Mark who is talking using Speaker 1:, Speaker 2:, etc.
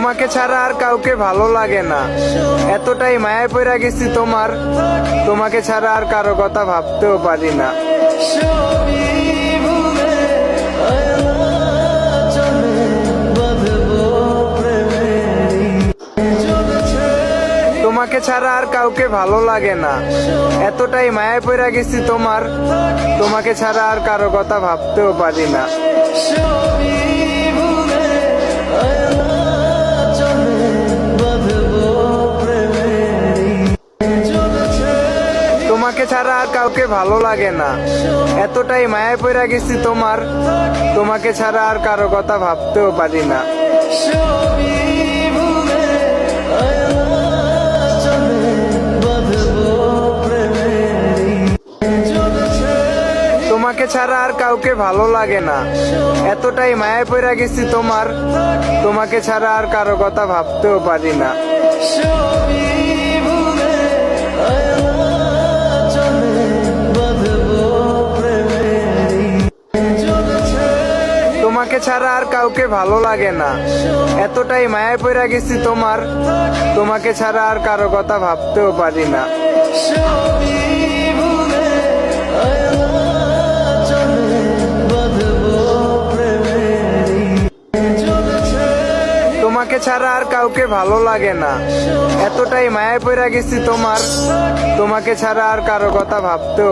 Speaker 1: তোমাকে ছাড়া আর কাউকে ভালো লাগে না, এতটাই মায়ায় পড়ে গেছি তোমার, তোমাকে ছাড়া আর কারো কথা ভাবতেও পারি না। তোমাকে ছাড়া আর কাউকে ভালো লাগে না, এতটাই মায়ায় পড়ে গেছি তোমার, তোমাকে ছাড়া আর কারো কথা ভাবতেও পারি না। তোমাকে ছাড়া আর কাউকে ভালো লাগে না, এতটাই মায়ায় পড়ে গেছি তোমার, তোমাকে ছাড়া আর কারো কথা ভাবতেও পারি না। তোমাকে ছাড়া আর কাউকে ভালো লাগে না, এতটাই মায়ায় পড়ে গেছি তোমার, তোমাকে ছাড়া আর কারো কথা ভাবতেও পারি না। তোমাকে ছাড়া আর কাউকে ভালো লাগে না, এতটাই মায়ায় পড়ে গেছি তোমার, তোমাকে ছাড়া আর কারো কথা ভাবতেও পারি না। তোমাকে ছাড়া আর কাউকে ভালো লাগে না, এতটাই মায়ায় পড়ে গেছি তোমার, তোমাকে ছাড়া আর কারো কথা ভাবতেও